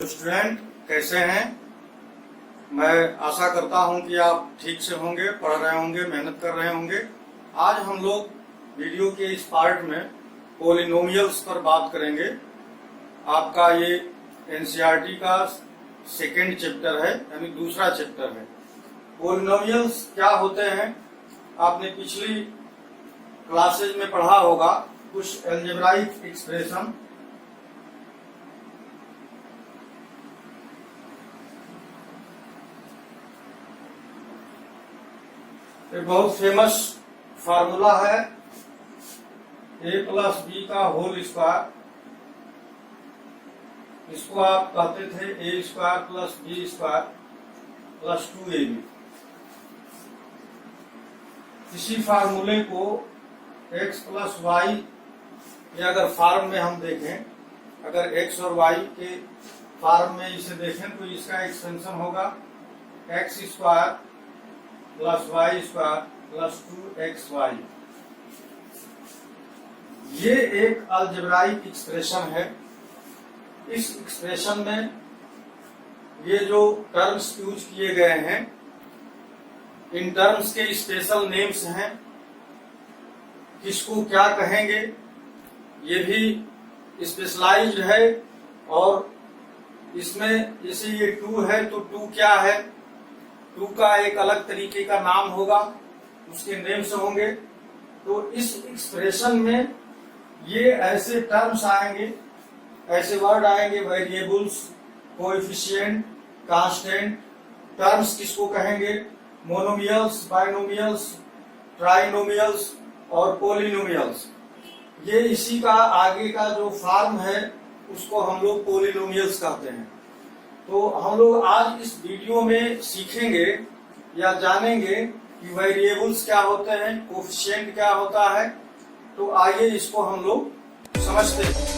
Student कैसे हैं। मैं आशा करता हूं कि आप ठीक से होंगे, पढ़ रहे होंगे, मेहनत कर रहे होंगे। आज हम लोग वीडियो के इस पार्ट में पॉलिनोमियल्स पर बात करेंगे। आपका ये एनसीईआरटी का सेकेंड चैप्टर है, यानी दूसरा चैप्टर है। पॉलिनोमियल्स क्या होते हैं आपने पिछली क्लासेज में पढ़ा होगा। कुछ अलजेब्राइक एक्सप्रेशन, एक बहुत फेमस फार्मूला है a प्लस बी का होल स्क्वायर। इसको आप कहते थे a square plus b square plus 2ab। इसी फार्मूले को x प्लस वाई, या अगर फॉर्म में हम देखें, अगर x और y के फॉर्म में इसे देखें तो इसका एक्सटेंशन होगा x square plus y square plus 2xy। ये एक अलजेब्राइक एक्सप्रेशन है। इस एक्सप्रेशन में ये जो टर्म्स यूज किए गए हैं, इन टर्म्स के स्पेशल नेम्स हैं। किसको क्या कहेंगे ये भी स्पेशलाइज्ड है। और इसमें जैसे ये 2 है तो 2 क्या है, 2 का एक अलग तरीके का नाम होगा, उसके नेम्स होंगे। तो इस एक्सप्रेशन में ये ऐसे टर्म्स आएंगे, ऐसे वर्ड आएंगे, वेरिएबल्स, कोएफिशिएंट, कांस्टेंट। टर्म्स किसको कहेंगे, मोनोमियल्स, बाइनोमियल्स, ट्राइनोमियल्स और पॉलिनोमियल्स। ये इसी का आगे का जो फॉर्म है उसको हम लोग पॉलिनोमियल्स कहते हैं। तो हम लोग आज इस वीडियो में सीखेंगे या जानेंगे कि वेरिएबल्स क्या होते हैं, कोएफिशिएंट क्या होता है। तो आइए इसको हम लोग समझते हैं।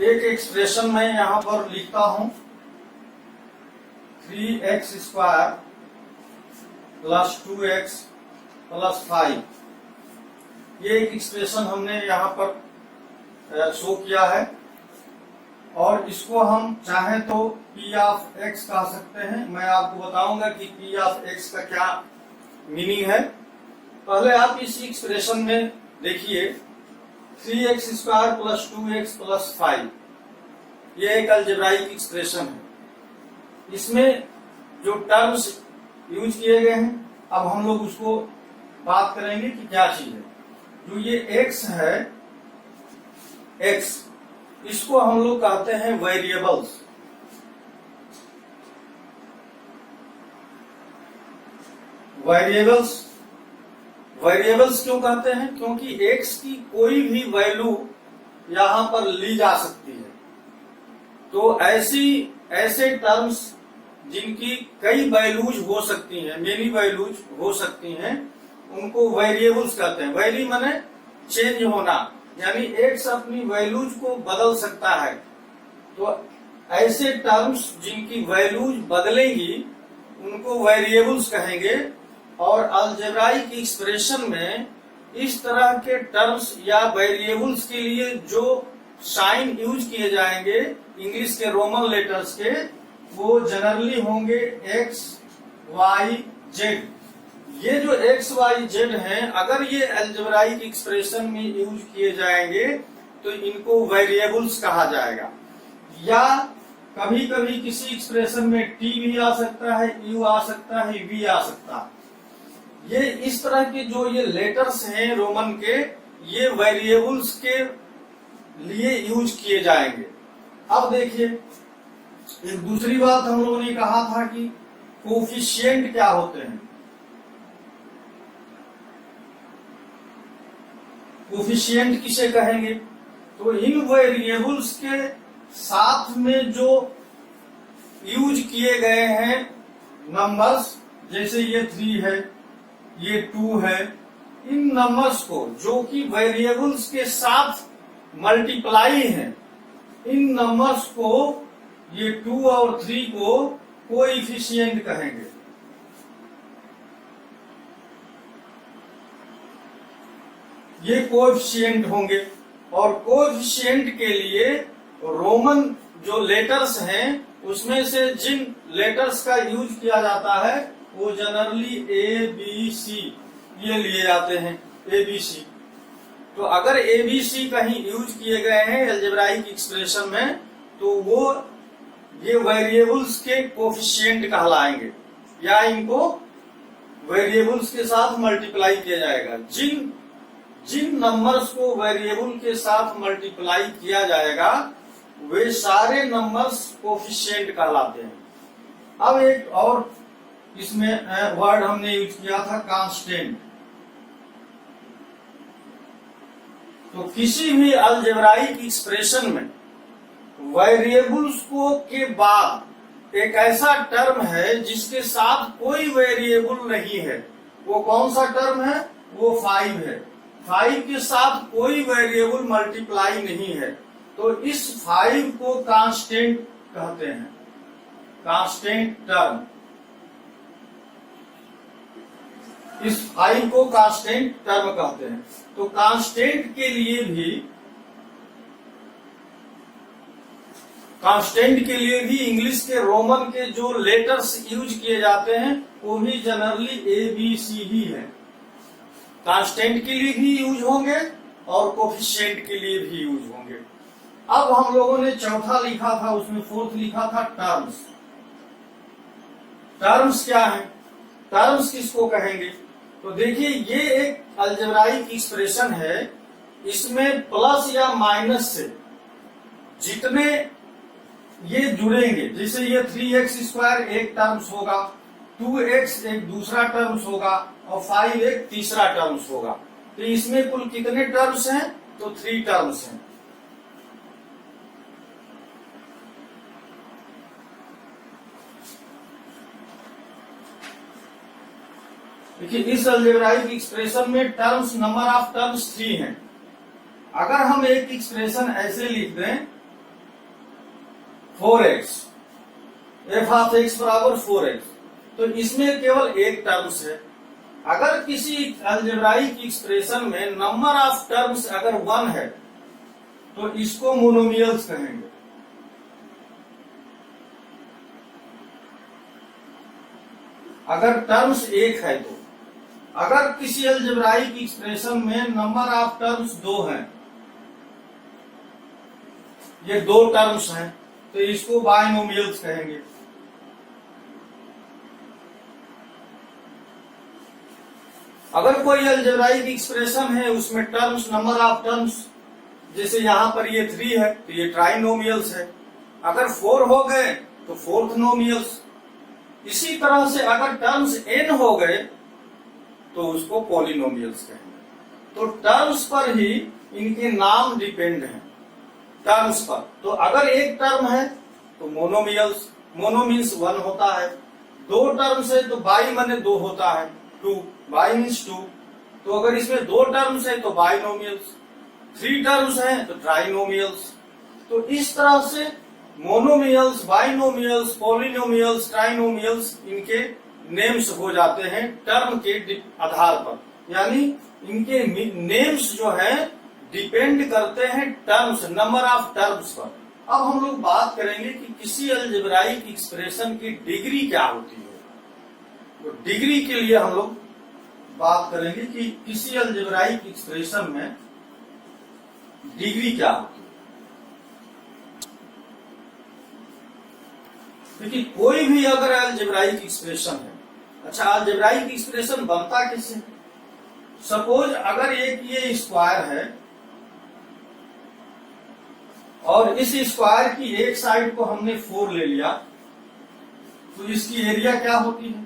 एक एक्सप्रेशन मैं यहां पर लिखता हूं 3x square plus 2x plus 5। ये एक एक्सप्रेशन हमने यहां पर शो किया है। और इसको हम चाहें तो p ऑफ x कह सकते हैं। मैं आपको बताऊंगा कि p ऑफ x का क्या मीनिंग है। पहले आप इस एक्सप्रेशन में देखिए 3x square plus 2x plus 5। ये एक अलजेब्राइक एक्सप्रेशन है। इसमें जो टर्म्स यूज किए गए हैं, अब हम लोग उसको बात करेंगे कि क्या चीज है। जो ये x है, x, इसको हम लोग कहते हैं वेरिएबल्स। वेरिएबल्स क्यों कहते हैं, क्योंकि x की कोई भी वैल्यू यहां पर ली जा सकती है। तो ऐसे टर्म्स जिनकी कई वैल्यूज हो सकती हैं, मेनी वैल्यूज हो सकती हैं, उनको वेरिएबल्स कहते हैं। वैल्यू माने चेंज होना, यानी x अपनी वैल्यूज को बदल सकता है। तो ऐसे टर्म्स जिनकी वैल्यूज बदलेंगी उनको वेरिएबल्स कहेंगे। और अलजेब्राइक एक्सप्रेशन में इस तरह के टर्म्स या वेरिएबल्स के लिए जो साइन यूज किए जाएंगे इंग्लिश के रोमन लेटर्स के, वो जनरली होंगे x, y, z। ये जो x, y, z हैं, अगर ये अलजेब्राइक एक्सप्रेशन में यूज किए जाएंगे तो इनको वेरिएबल्स कहा जाएगा। या कभी कभी किसी एक्सप्रेशन में t भी आ सकता है, u आ सकता है, v आ सकता है। ये इस तरह के जो ये लेटर्स हैं रोमन के, ये वेरिएबल्स के लिए यूज किए जाएंगे। अब देखिए, एक दूसरी बात हम लोगों ने कहा था कि कोएफिशिएंट क्या होते हैं। कोएफिशिएंट किसे कहेंगे, तो इन वेरिएबल्स के साथ में जो यूज किए गए हैं नंबर्स, जैसे ये 3 है, ये 2 है, इन नंबर्स को जो कि वेरिएबल्स के साथ मल्टीप्लाई हैं, इन नंबर्स को ये 2 और 3 को कोएफिशिएंट कहेंगे। ये कोएफिशिएंट होंगे और कोएफिशिएंट के लिए रोमन जो लेटर्स हैं उसमें से जिन लेटर्स का यूज किया जाता है वो जनरली ए बी सी ये लिए जाते हैं, ए बी सी। तो अगर ए बी सी कहीं यूज किए गए हैं अलजेब्राइक एक्सप्रेशन में तो वो ये वेरिएबल्स के कोएफिशिएंट कहलाएंगे या इनको वेरिएबल्स के साथ मल्टीप्लाई किया जाएगा। जिन नंबर्स को वेरिएबल के साथ मल्टीप्लाई किया जाएगा वे सारे नंबर्स कोएफिशिएंट कहलाते हैं। अब एक और इसमें वर्ड हमने यूज किया था कांस्टेंट। तो किसी भी अलजेब्राइक एक्सप्रेशन में वेरिएबल्स को के बाद एक ऐसा टर्म है जिसके साथ कोई वेरिएबल नहीं है, वो कौन सा टर्म है? वो 5 है। 5 के साथ कोई वेरिएबल मल्टीप्लाई नहीं है तो इस 5 को कांस्टेंट कहते हैं, कांस्टेंट टर्म। इस 5 को कांस्टेंट टर्म कहते हैं। तो कांस्टेंट के लिए भी इंग्लिश के रोमन के जो लेटर्स यूज किए जाते हैं वो भी जनरली ए बी सी ही है। कांस्टेंट के लिए भी यूज होंगे और कोएफिशिएंट के लिए भी यूज होंगे। अब हम लोगों ने चौथा लिखा था, उसमें 4th लिखा था टर्म्स। टर्म्स क्या है? टर्म्स किसको कहेंगे? तो देखिए ये एक अलजेब्राइक एक्सप्रेशन है, इसमें प्लस या माइनस से जितने ये जुड़ेंगे, जैसे ये 3x² एक टर्म्स होगा, 2x एक दूसरा टर्म्स होगा और 5 एक तीसरा टर्म्स होगा। तो इसमें कुल कितने टर्म्स हैं? तो 3 टर्म्स हैं। देखिए इस अलजेब्राइक एक्सप्रेशन में टर्म्स, नंबर ऑफ टर्म्स 3 हैं। अगर हम एक एक्सप्रेशन ऐसे लिख दें 4x, f ऑफ x बराबर 4x, तो इसमें केवल एक टर्म्स है। अगर किसी अलजेब्राइक एक्सप्रेशन में नंबर ऑफ टर्म्स अगर 1 है तो इसको मोनोमियल्स कहेंगे। अगर टर्म्स 1 है तो अगर किसी अलजेब्राइक एक्सप्रेशन में नंबर ऑफ टर्म्स 2 हैं, ये 2 टर्म्स हैं, तो इसको बाइनोमियल्स कहेंगे। अगर कोई अलजेब्राइक एक्सप्रेशन है उसमें टर्म्स, नंबर ऑफ टर्म्स, जैसे यहां पर ये 3 है तो ये ट्राइनोमियल्स है। अगर 4 हो गए तो 4th नोमियल्स। इसी तरह से अगर टर्म्स n हो गए तो उसको पॉलिनोमियल्स कहेंगे। तो टर्म्स पर ही इनके नाम डिपेंड हैं, टर्म्स पर। तो अगर एक टर्म है तो मोनोमियल्स, मोनो मीन्स 1 होता है। 2 टर्म्स है तो बाई माने 2 होता है, 2, बाई मीन्स 2। तो अगर इसमें 2 टर्म्स है तो बाइनोमियल्स, 3 टर्म्स हैं तो ट्राइनोमियल्स। तो इस तरह से मोनोमियल्स, बाइनोमियल्स, पॉलिनोमियल्स, ट्राइनोमियल्स इनके नेम्स हो जाते हैं टर्म के आधार पर। यानी इनके नेम्स जो है डिपेंड करते हैं टर्म्स, नंबर ऑफ टर्म्स पर। अब हम लोग बात करेंगे कि किसी अलजेब्राइक एक्सप्रेशन की डिग्री क्या होती है। तो डिग्री के लिए हम लोग बात करेंगे कि किसी अलजेब्राइक एक्सप्रेशन में डिग्री क्या होती है। देखिए कोई भी अगर अलजेब्राइक एक्सप्रेशन है, अच्छा अलजेब्राइक एक्सप्रेशन बनता किससे? सपोज अगर एक ये स्क्वायर है और इस स्क्वायर की एक साइड को हमने 4 ले लिया तो इसकी एरिया क्या होती है?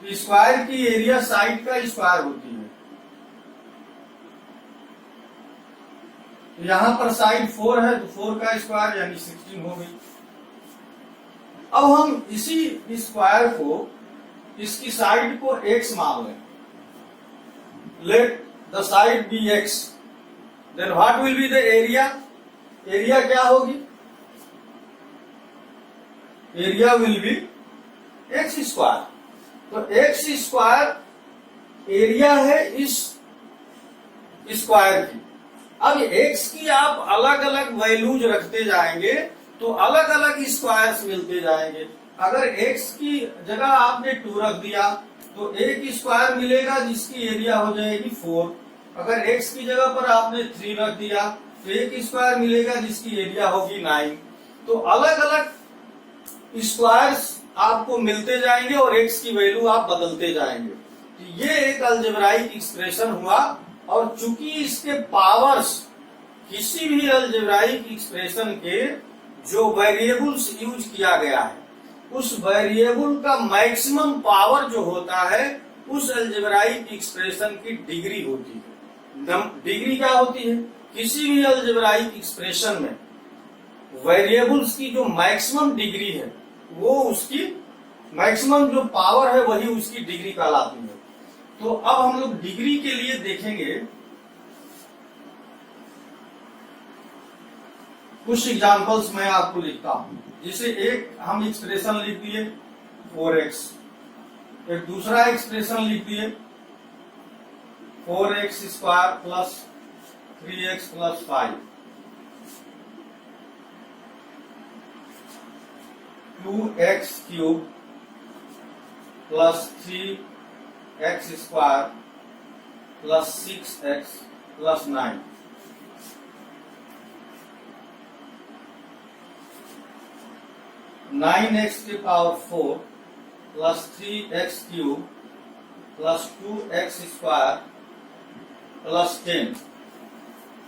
तो स्क्वायर की एरिया साइड का स्क्वायर होती है। तो यहां पर साइड 4 है तो 4 का स्क्वायर यानी 16 हो गई। अब हम इसी स्क्वायर को, इसकी साइड को x मान लें let the side be x, then what will be the area? Area क्या होगी? Area will be x square. तो एक्स स्क्वायर एरिया है इस स्क्वायर की। अब एक्स की आप अलग अलग वैल्यूज रखते जाएंगे तो अलग अलग स्क्वायर्स मिलते जाएंगे। अगर एक्स की जगह आपने 2 रख दिया तो एक स्क्वायर मिलेगा जिसकी एरिया हो जाएगी 4। अगर एक्स की जगह पर आपने 3 रख दिया तो एक स्क्वायर मिलेगा जिसकी एरिया होगी 9। तो अलग अलग स्क्वायर्स आपको मिलते जाएंगे और एक्स की वैल्यू आप बदलते जाएंगे। तो ये एक अलजेब्राइक एक्सप्रेशन हुआ। और चूंकि इसके पावर्स किसी भी अलजेब्राइक एक्सप्रेशन के जो वेरिएबल्स यूज किया गया है उस वेरिएबल का मैक्सिमम पावर जो होता है उस अलजेब्राइक एक्सप्रेशन की डिग्री होती है। डिग्री क्या होती है? किसी भी अलजेब्राइक एक्सप्रेशन में वेरिएबल्स की जो मैक्सिमम डिग्री है वो उसकी मैक्सिमम जो पावर है वही उसकी डिग्री कहलाती है। तो अब हम लोग डिग्री के लिए देखेंगे कुछ एग्जांपल्स मैं आपको लिखता हूं। जिसे एक हम एक्सप्रेशन लिख दिए 4x, एक दूसरा एक्सप्रेशन लिख दिए 4x square plus 3x plus 5, 2x cube plus 3x square plus 6x plus 9। Nine x की power 4 plus 3x cube plus 2x square plus 10।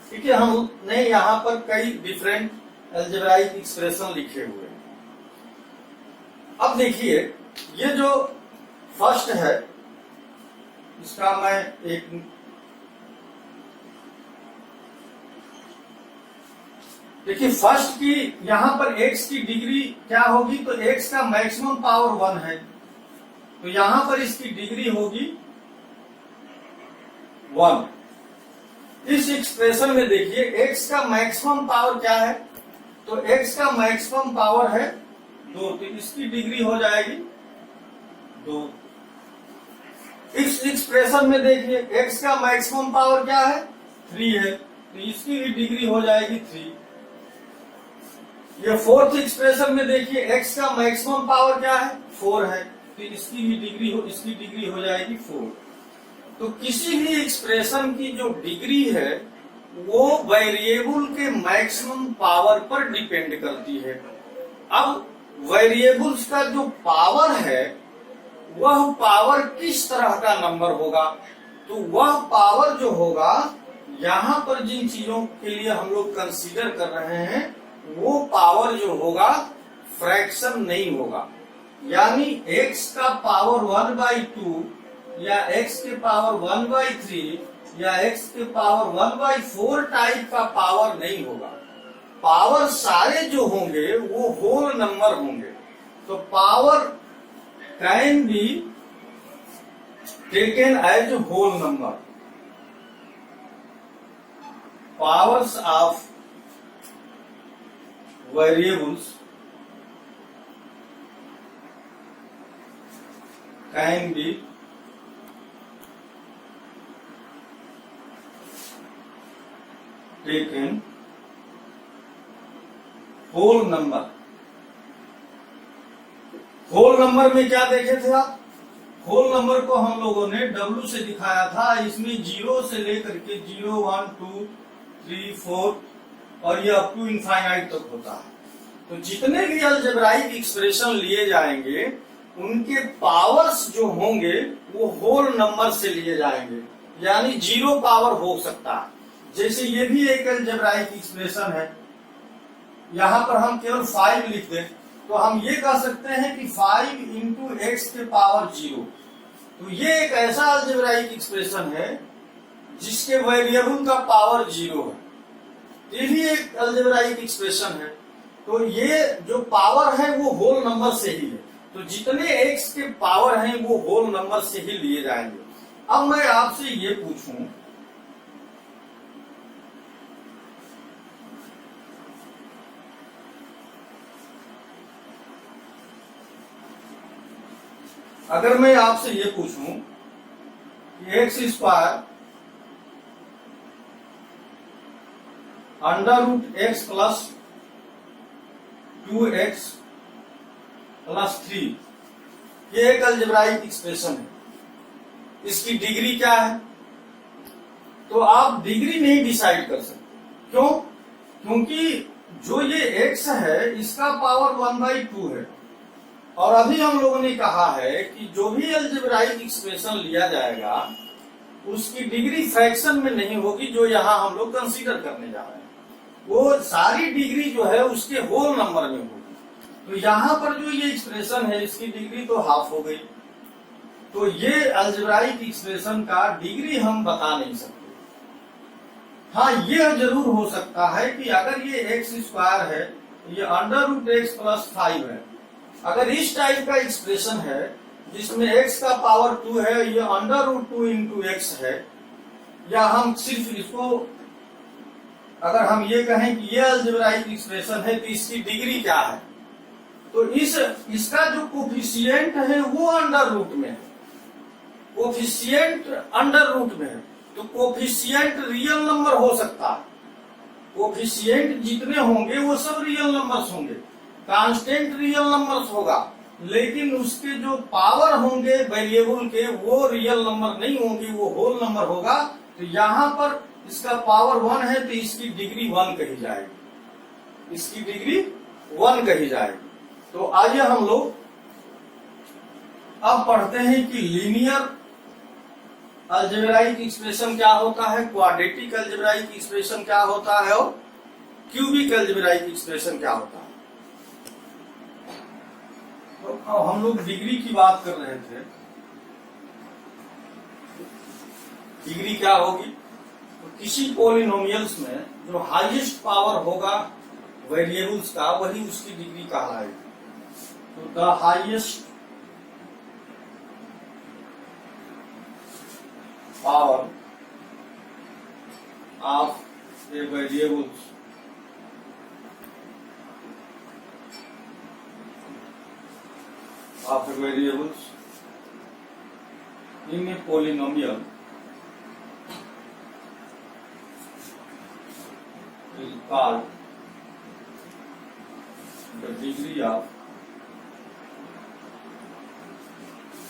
ठीक है, हमने यहां पर कई डिफरेंट अलजेब्राइक एक्सप्रेशन लिखे हुए हैं। अब देखिए ये जो फर्स्ट है इसका मैं एक देखिए फर्स्ट की यहां पर x की डिग्री क्या होगी? तो x का मैक्सिमम पावर 1 है तो यहां पर इसकी डिग्री होगी 1। इस एक्सप्रेशन में देखिए x का मैक्सिमम पावर क्या है? तो x का मैक्सिमम पावर है 2 तो इसकी डिग्री हो जाएगी 2। इस एक्सप्रेशन में देखिए x का मैक्सिमम पावर क्या है? 3 है तो इसकी भी डिग्री हो जाएगी 3। ये फोर्थ एक्सप्रेशन में देखिए x का मैक्सिमम पावर क्या है? 4 है तो इसकी डिग्री हो जाएगी 4। तो किसी भी एक्सप्रेशन की जो डिग्री है वो वेरिएबल के मैक्सिमम पावर पर डिपेंड करती है। अब वेरिएबल्स का जो पावर है वह पावर किस तरह का नंबर होगा? तो वह पावर जो होगा यहाँ पर जिन चीजों के लिए हम लोग कंसीडर कर रहे हैं वो पावर जो होगा फ्रैक्शन नहीं होगा। यानी x का पावर 1/2 या x के पावर 1/3 या x के पावर 1/4 टाइप का पावर नहीं होगा। पावर सारे जो होंगे वो होल नंबर होंगे। तो power can be taken as whole number. Powers of variables can be taken whole number। Whole number में क्या देखे थे आप? होल नंबर को हम लोगों ने W से दिखाया था। इसमें 0 से लेकर के 0, 1, 2, 3, 4 और ये अप टू इनफाइनाइट तक होता है। तो जितने भी अलजेब्राइक एक्सप्रेशन लिए जाएंगे उनके पावर्स जो होंगे वो होल नंबर से लिए जाएंगे, यानी 0 पावर हो सकता है। जैसे ये भी एक अलजेब्राइक एक्सप्रेशन है, यहाँ पर हम केवल 5 लिख दें तो हम ये कह सकते हैं कि 5 इंटू एक्स के पावर 0। तो ये एक ऐसा अलजेब्राइक एक्सप्रेशन है जिसके वेरिएबल का पावर 0 है। ये भी एक अलजेब्राइक एक्सप्रेशन है। तो ये जो पावर है वो होल नंबर से ही है। तो जितने x के पावर हैं वो होल नंबर से ही लिए जाएंगे। अब मैं आपसे ये पूछूं, अगर मैं आपसे ये पूछूं कि x square under root x plus 2x plus 3 ये एक अलजेब्राइक एक्सप्रेशन है, इसकी डिग्री क्या है? तो आप डिग्री नहीं डिसाइड कर सकते। क्यों? क्योंकि जो ये x है इसका पावर 1/2 है, और अभी हम लोगों ने कहा है कि जो भी अलजेब्राइक एक्सप्रेशन लिया जाएगा उसकी डिग्री फ्रैक्शन में नहीं होगी, जो यहाँ हम लोग कंसीडर करने जा रहे हैं वो सारी डिग्री जो है उसके होल नंबर में होगी। तो यहाँ पर जो ये एक्सप्रेशन है इसकी डिग्री तो हाफ हो गई, तो ये अलजेब्राइक एक्सप्रेशन का डिग्री हम बता नहीं सकते। हाँ, ये जरूर हो सकता है कि अगर ये एक्स स्क्वायर है, ये अंडर रूट एक्स प्लस 5 है, अगर इस टाइप का एक्सप्रेशन है जिसमें x का पावर 2 है, ये अंडर रूट 2 इंटू एक्स है, या हम सिर्फ इसको अगर हम ये कहें कि ये अलजेब्राइक एक्सप्रेशन है तो इसकी डिग्री क्या है, तो इसका जो कोफिशिएंट है वो अंडर रूट में है, कोफिशिएंट अंडर रूट में है, तो कोफिशिएंट रियल नंबर हो सकता है, कोफिशिएंट जितने होंगे वो सब रियल नंबर्स होंगे, कांस्टेंट रियल नंबर्स होगा, लेकिन उसके जो पावर होंगे वेरिएबल के वो रियल नंबर नहीं होंगी, वो होल नंबर होगा। तो यहाँ पर इसका पावर 1 है तो इसकी डिग्री 1 कही जाएगी, इसकी डिग्री 1 कही जाएगी। तो आइए हम लोग अब पढ़ते हैं कि लीनियर अलजेब्राइक एक्सप्रेशन क्या होता है, क्वाड्रेटिक अलजेब्राइक एक्सप्रेशन क्या होता है और क्यूबिक अलजेब्राइक एक्सप्रेशन क्या होता है। तो हम लोग डिग्री की बात कर रहे थे, डिग्री क्या होगी? तो किसी पॉलिनोमियल्स में जो हाईएस्ट पावर होगा वेरिएबल्स का वही उसकी डिग्री कहलाएगी। तो the highest power of A variables in a polynomial is called the degree of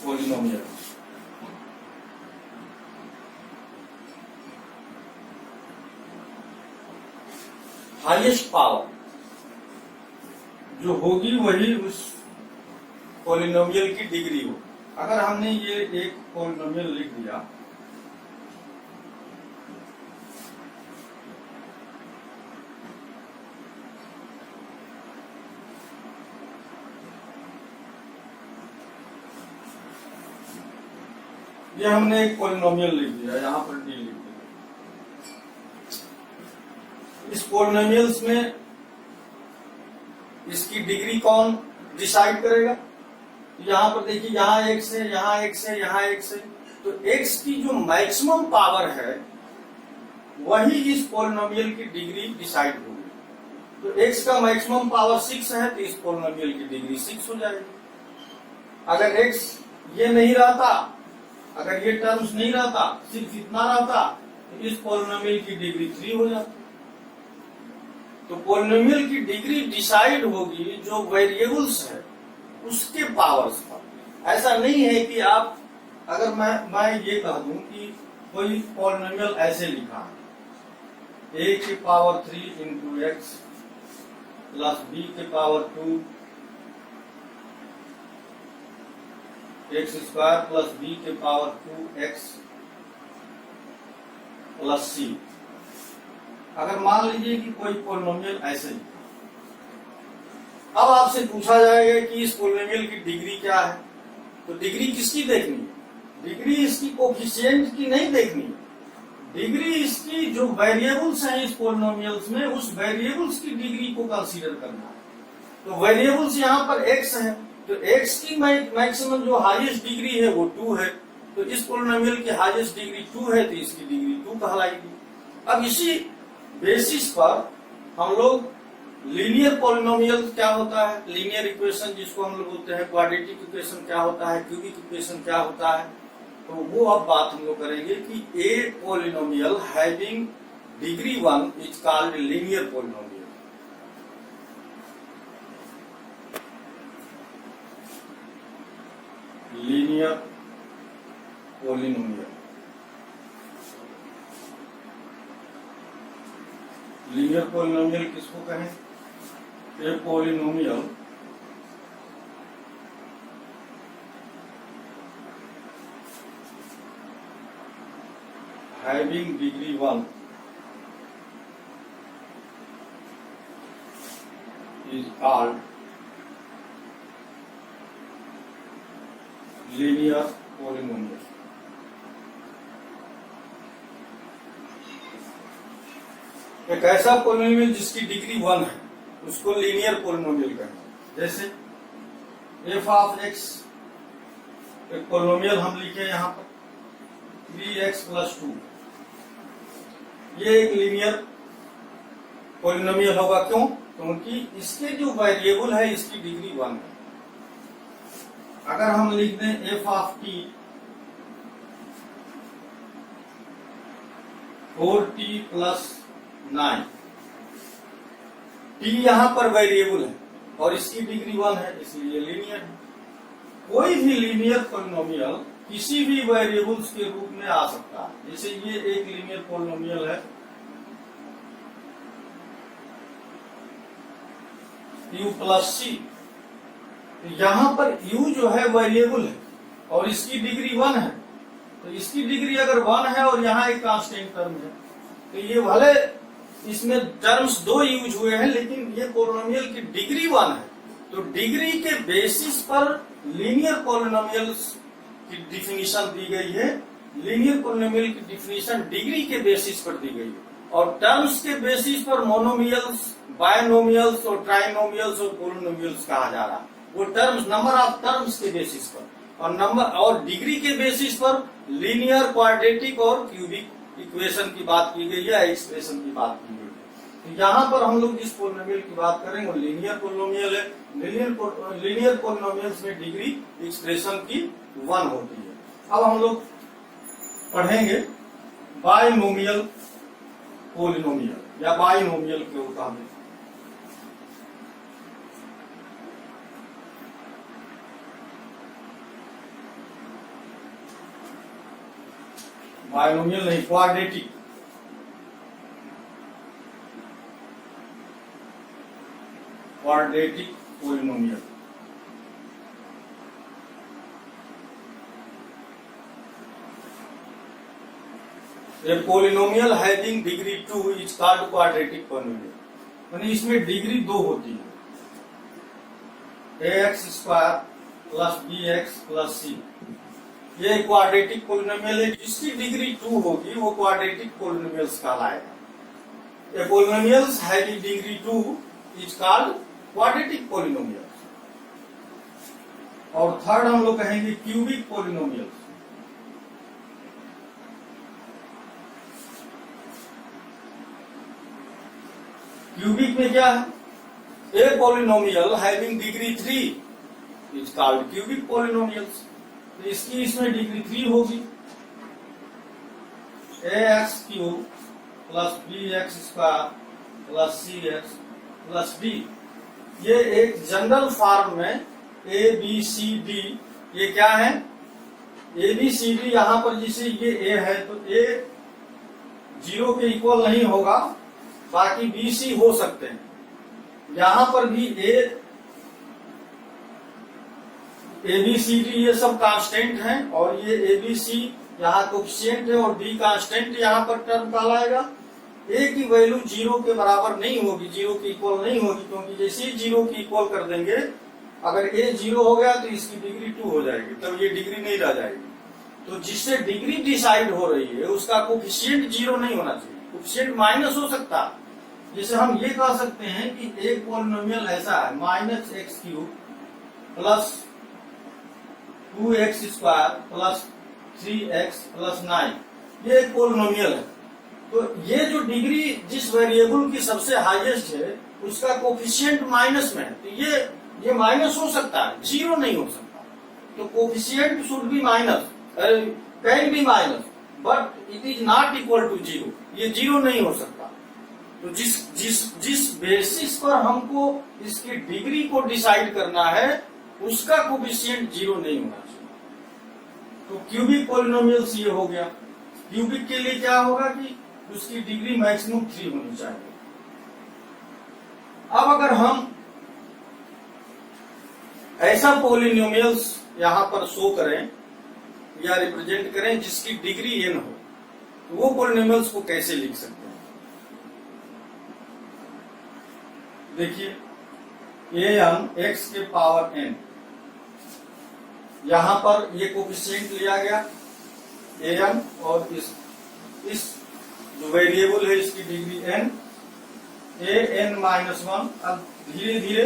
polynomial. Highest power जो होगी वही उस पॉलिनोमियल की डिग्री हो। अगर हमने ये एक पॉलिनोमियल लिख दिया, ये हमने एक पॉलिनोमियल लिख दिया, यहां पर डी लिख दिया। इस पॉलिनोमियल्स में इसकी डिग्री कौन डिसाइड करेगा? यहाँ पर देखिए, यहाँ x है, यहाँ x है, यहाँ x है, तो x की जो मैक्सिमम पावर है वही इस पॉलिनोमियल की डिग्री डिसाइड होगी। तो x का मैक्सिमम पावर 6 है तो इस पॉलिनोमियल की डिग्री 6 हो जाएगी। अगर x ये नहीं रहता, अगर ये टर्म्स नहीं रहता, सिर्फ इतना रहता, तो इस पॉलिनोमियल की डिग्री 3 हो जाती। तो पॉलिनोमियल की डिग्री डिसाइड होगी जो वेरिएबल्स है उसके पावर्स पर। ऐसा नहीं है कि आप, अगर मैं ये कह दूं कि कोई पॉलिनोमियल ऐसे लिखा है, a की power 3 into x plus b के power 2 x square plus b के पावर 2x प्लस c। अगर मान लीजिए कि कोई पॉलिनोमियल ऐसे लिखा, अब आपसे पूछा जाएगा कि इस पॉलिनोमियल की डिग्री क्या है, तो डिग्री किसकी देखनी है? डिग्री इसकी कोफिशिएंट की नहीं देखनी है, डिग्री इसकी जो वेरिएबल्स हैं इस पॉलिनोमियल्स में उस वेरिएबल्स की डिग्री को कंसीडर करना है। तो वेरिएबल्स यहाँ पर x है, तो x की मैक्सिमम जो हाईएस्ट डिग्री है वो 2 है, तो इस पोलिनोमियल की हाईएस्ट डिग्री 2 है तो इसकी डिग्री 2 कहलाएगी। अब इसी बेसिस पर हम लोग लीनियर पोलिनोमियल क्या होता है, लीनियर इक्वेशन जिसको हम लोग बोलते हैं, क्वाड्रेटिक इक्वेशन क्या होता है, क्यूबिक इक्वेशन क्या होता है, तो वो अब बात हम लोग करेंगे कि a polynomial having degree 1 is called linear polynomial. Linear polynomial, linear polynomial किसको कहें? A polynomial having degree 1 is called linear polynomial। एक ऐसा पोलिनोमियल जिसकी डिग्री 1 है उसको लीनियर पोलिनोमियल कहेंगे। जैसे एफ ऑफ एक्स, एक पोलिनोमियल हम लिखे यहाँ पर 3x + 2, ये एक लीनियर पोलिनोमियल होगा। क्यों? क्योंकि इसके जो वेरिएबल है इसकी डिग्री 1 है। अगर हम लिख दें F of T 4t + 9, T यहां पर वेरिएबल है और इसकी डिग्री 1 है, इसलिए लीनियर है। कोई भी लीनियर पोलिनोमियल किसी भी वेरिएबल्स के रूप में आ सकता है। जैसे ये एक लीनियर पोलिनोमियल है u + c, यहां पर u जो है वेरिएबल है और इसकी डिग्री 1 है, तो इसकी डिग्री अगर 1 है और यहाँ एक कांस्टेंट टर्म है, तो ये भले इसमें टर्म्स 2 यूज हुए हैं लेकिन ये पोलिनोमियल की डिग्री 1 है। तो डिग्री के बेसिस पर लीनियर पोलिनोमियल्स की डिफिनीशन दी गई है। लीनियर पोलिनोमियल की डिफिनीशन डिग्री के बेसिस पर दी गई है और टर्म्स के बेसिस पर मोनोमियल्स, बायनोमियल्स और ट्राइनोमियल्स और पोलिनोमियल्स कहा जा रहा है। वो टर्म्स, नंबर ऑफ टर्म्स के बेसिस पर, और नंबर और डिग्री के बेसिस पर लीनियर, क्वाड्रेटिक और क्यूबिक इक्वेशन की बात की गई है, एक्सप्रेशन की बात की गई है। तो यहाँ पर हम लोग जिस पोलिनोमियल की बात करेंगे वो लीनियर पोलिनोमियल है। लीनियर पोलिनोमियल्स में डिग्री एक्सप्रेशन की 1 होती है। अब हम लोग पढ़ेंगे बायनोमियल पोलिनोमियल या बायनोमियल के मुताबिक। बायनोमियल नहीं, quadratic, quadratic polynomial. A polynomial having degree 2 is called quadratic polynomial. यानी इसमें डिग्री 2 होती है, ax² + bx + c। ये क्वाड्रेटिक पोलिनोमियल है। जिसकी डिग्री 2 होगी वो क्वाड्रेटिक पोलिनोमियल्स कहलाएगा। A polynomials having degree 2 is called quadratic polynomials. और थर्ड हम लोग कहेंगे क्यूबिक पोलिनोमियल्स। क्यूबिक में क्या है? A polynomial having degree 3 is called cubic polynomials. तो इसकी इसमें डिग्री 3 होगी। ax³ + bx² + cx + d। ये एक जनरल फॉर्म में ए बी सी डी, ये क्या है? A B C D. यहां पर जैसे ये ए है तो ए 0 के इक्वल नहीं होगा, बाकी बी सी हो सकते हैं। यहां पर भी ए बी सी डी ये सब कांस्टेंट हैं और ये ए बी सी यहाँ कोफिशिएंट है और डी कांस्टेंट यहाँ पर टर्म कहलाएगा। ए की वैल्यू 0 के बराबर नहीं होगी, 0 के इक्वल नहीं होगी, क्योंकि जैसे ही 0 की इक्वल कर देंगे, अगर ए 0 हो गया तो इसकी डिग्री 2 हो जाएगी, तब ये डिग्री नहीं रह जाएगी। तो जिससे डिग्री डिसाइड हो रही है उसका कोफिशिएंट 0 नहीं होना चाहिए, कोफिशिएंट माइनस हो सकता है। जैसे हम ये कह सकते हैं कि एक पॉलिनोमियल ऐसा है -x³ + 2x² + 3x प्लस 9, ये एक पोलिनोमियल है। तो ये जो डिग्री जिस वेरिएबल की सबसे हाईएस्ट है उसका कोफिशिएंट माइनस में है, तो ये माइनस हो सकता है, जीरो नहीं हो सकता। तो coefficient should be minus, can be minus, but it is not equal to zero, ये जीरो नहीं हो सकता। तो जिस बेसिस पर हमको इसकी डिग्री को डिसाइड करना है उसका कोफिशिएंट जीरो नहीं होना चाहिए। तो क्यूबिक पॉलिनोमियल्स ये हो गया। क्यूबिक के लिए क्या होगा कि उसकी डिग्री मैक्सिमम 3 होनी चाहिए। अब अगर हम ऐसा पॉलिनोमियल्स यहां पर शो करें या रिप्रेजेंट करें जिसकी डिग्री n हो, तो वो पॉलिनोमियल्स को कैसे लिख सकते हैं? देखिए, an x के पावर n, यहां पर ये कोफिशिएंट लिया गया an और इस जो वेरिएबल है इसकी डिग्री n, an-1। अब धीरे धीरे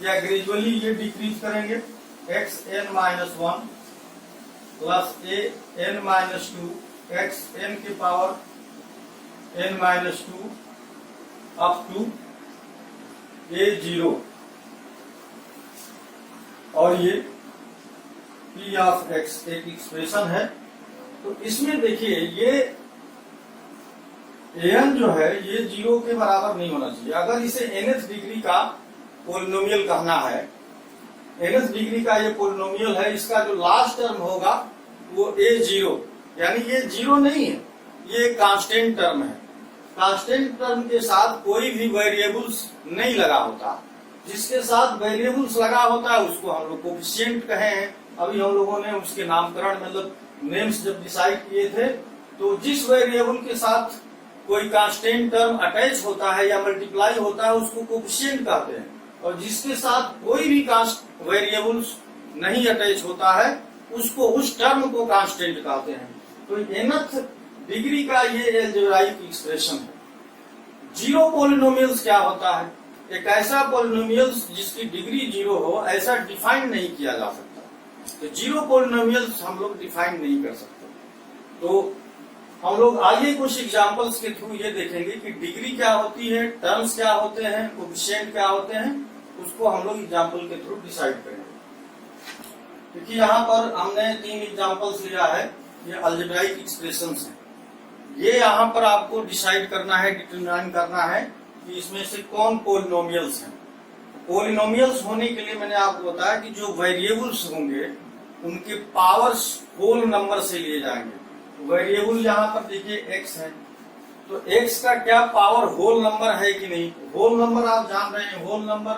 या ग्रेजुअली ये डिक्रीज करेंगे, xn-1 प्लस an-2 xn के power n-2 up to a0, और ये p ऑफ x एक एक्सप्रेशन है। तो इसमें देखिए ये an जो है ये 0 के बराबर नहीं होना चाहिए। अगर इसे nth डिग्री का पोलिनोमियल कहना है, nth डिग्री का ये पोलिनोमियल है, इसका जो लास्ट टर्म होगा वो a0, यानी ये 0 नहीं है, ये कांस्टेंट टर्म है। कांस्टेंट टर्म के साथ कोई भी वेरिएबल्स नहीं लगा होता, जिसके साथ वेरिएबल्स लगा होता है उसको हम लोग कोफिशिएंट कहे हैं। अभी हम लोगों ने उसके नामकरण मतलब नेम्स जब डिसाइड किए थे, तो जिस वेरिएबल के साथ कोई कांस्टेंट टर्म अटैच होता है या मल्टीप्लाई होता है उसको कोफिशिएंट कहते हैं, और जिसके साथ कोई भी वेरिएबल्स नहीं अटैच होता है उसको, उस टर्म को कांस्टेंट कहते हैं। तो nth डिग्री का ये अलजेब्राइक एक्सप्रेशन है। जीरो पॉलिनोमियल्स क्या होता है? एक ऐसा पॉलिनोमियल्स जिसकी डिग्री 0 हो, ऐसा डिफाइन नहीं किया जा सकता। तो जीरो पॉलिनोमियल्स हम लोग डिफाइन नहीं कर सकते। तो हम लोग आगे कुछ एग्जांपल्स के थ्रू ये देखेंगे कि डिग्री क्या होती है, टर्म्स क्या होते हैं, कोफिशिएंट क्या होते हैं, उसको हम लोग एग्जांपल के थ्रू डिसाइड करेंगे। क्योंकि यहाँ पर हमने 3 एग्जांपल्स लिया है, ये अलजेब्राइक एक्सप्रेशंस हैं। ये यहाँ पर आपको डिसाइड करना है, डिटरमाइन करना है कि इसमें से कौन पॉलिनोमियल्स हैं। पॉलिनोमियल्स होने के लिए मैंने आपको बताया कि जो वेरिएबल्स होंगे उनके पावर्स होल नंबर से लिए जाएंगे। वेरिएबल यहाँ पर देखिए x है, तो x का क्या पावर होल नंबर है कि नहीं? होल नंबर आप जान रहे हैं, होल नंबर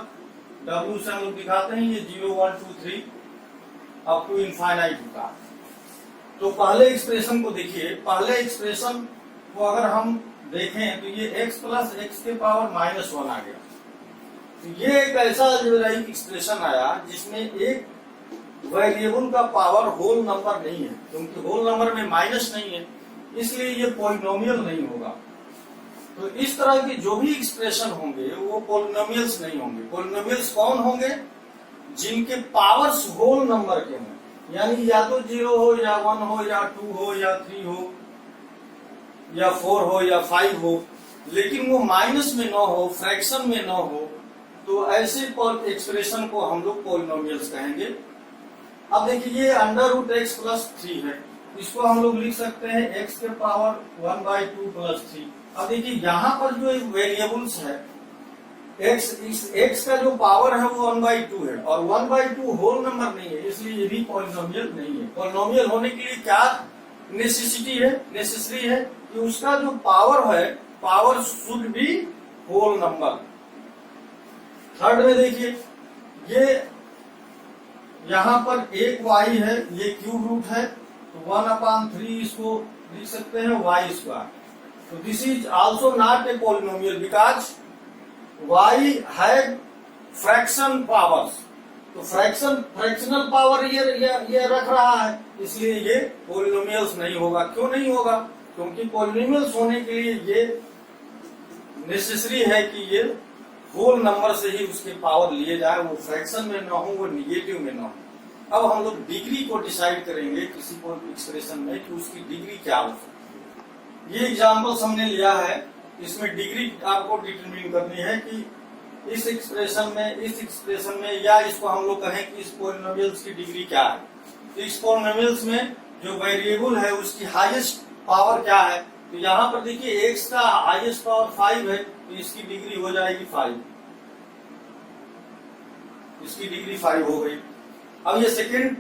w से हम लोग दिखाते हैं, ये 0 1 2 3 अप टू इनफाइनाइट होता है। तो पहले एक्सप्रेशन को देखिए, पहले एक्सप्रेशन को अगर हम देखें तो ये x प्लस एक्स के पावर -1 आ गया। तो ये एक ऐसा अलजेब्राइक एक्सप्रेशन आया जिसमें एक वेरिएबल का पावर होल नंबर नहीं है, क्योंकि होल नंबर में माइनस नहीं है, इसलिए ये पॉलिनोमियल नहीं होगा। तो इस तरह के जो भी एक्सप्रेशन होंगे वो पॉलिनोमियल्स नहीं होंगे। पॉलिनोमियल्स कौन होंगे? जिनके पावर्स होल नंबर के हों, यानी या तो 0 हो या 1 हो या 2 हो या 3 हो या 4 हो या 5 हो, लेकिन वो माइनस में न हो, फ्रैक्शन में न हो, तो ऐसे एक्सप्रेशन को हम लोग पॉलिनोमियल्स कहेंगे। अब देखिए ये √x प्लस 3 है, इसको हम लोग लिख सकते हैं x के पावर 1/2 प्लस 3। अब देखिए यहाँ पर जो वेरिएबल्स है x का जो पावर है वो 1/2 है, और 1/2 होल नंबर नहीं है, इसलिए ये भी पॉलिनोमियल नहीं है। पॉलिनोमियल होने के लिए क्या नेसेसरी है कि उसका जो पावर है, power should be whole number. Third में देखिए, ये यहाँ पर एक y है, ये क्यूब रूट है, तो 1/3 इसको लिख सकते हैं y²। तो this is also not a polynomial because y had fraction powers. तो फ्रैक्शनल पावर ये रख रहा है, इसलिए ये पॉलिनोमियल्स नहीं होगा। क्यों नहीं होगा? क्योंकि पॉलिनोमियल्स होने के लिए ये नेसेसरी है कि ये होल नंबर से ही उसके पावर लिए जाए, वो फ्रैक्शन में ना हो, वो निगेटिव में ना हो। अब हम लोग डिग्री को डिसाइड करेंगे किसी को एक्सप्रेशन में कि उसकी डिग्री क्या हो सकती है। ये एग्जाम्पल्स हमने लिया है, इसमें डिग्री आपको डिटरमिन करनी है कि इस एक्सप्रेशन में या इसको हम लोग कहें कि इस पॉलिनोमियल्स की डिग्री क्या है। तो इस पॉलिनोमियल्स में जो वेरिएबल है उसकी हाईएस्ट पावर क्या है। तो यहाँ पर देखिए x का हाईएस्ट पावर 5 है, तो इसकी डिग्री हो जाएगी 5, इसकी डिग्री 5 हो गई। अब ये सेकंड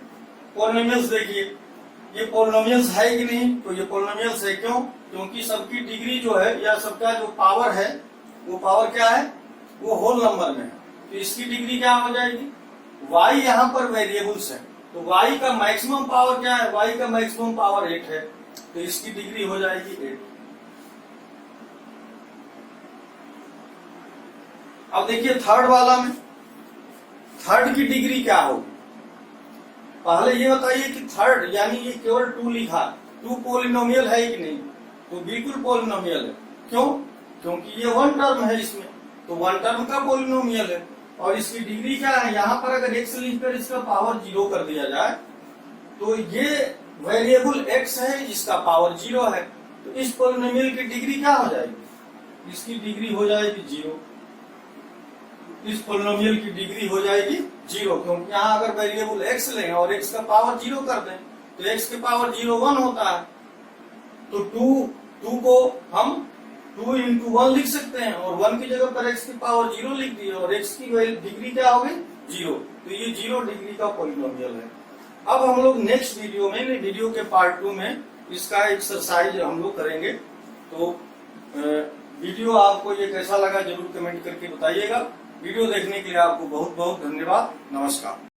पॉलिनोमियल्स देखिए, ये पॉलिनोमियल्स है कि नहीं, तो ये पॉलिनोमियल्स है। क्यों? क्योंकि सबकी डिग्री जो है या सबका जो पावर है वो पावर क्या है, वो होल नंबर में है। तो इसकी डिग्री क्या हो जाएगी, y यहाँ पर वेरिएबल्स है, तो y का मैक्सिमम पावर क्या है, y का मैक्सिमम पावर 8 है, तो इसकी डिग्री हो जाएगी 8। अब देखिए थर्ड वाला में, थर्ड की डिग्री क्या होगी। पहले ये बताइए कि थर्ड यानी ये केवल 2 लिखा, 2 पॉलिनोमियल है कि नहीं, तो बिल्कुल पॉलिनोमियल है। क्यों? क्योंकि ये 1 टर्म है इसमें, तो 1 टर्म का पॉलिनोमियल है। और इसकी डिग्री क्या है, यहाँ पर अगर x लिखकर इसका पावर 0 कर दिया जाए तो ये वेरिएबल x है जिसका पावर 0 है, तो इस पॉलिनोमियल की डिग्री क्या हो जाएगी, इसकी डिग्री हो जाएगी 0। इस पॉलिनोमियल की डिग्री हो जाएगी 0, क्योंकि यहाँ अगर वेरिएबल x लें और x का पावर 0 कर दें तो x के पावर 0 1 होता है, तो 2 को हम 2 into 1 लिख सकते हैं और 1 की जगह पर x की पावर 0 लिख दी और x की डिग्री क्या हो गई 0, तो ये 0 डिग्री का पॉलिनोमियल है। अब हम लोग नेक्स्ट वीडियो में, वीडियो के पार्ट 2 में इसका एक्सरसाइज हम लोग करेंगे। तो वीडियो आपको ये कैसा लगा जरूर कमेंट करके बताइएगा। वीडियो देखने के लिए आपको बहुत बहुत धन्यवाद। नमस्कार।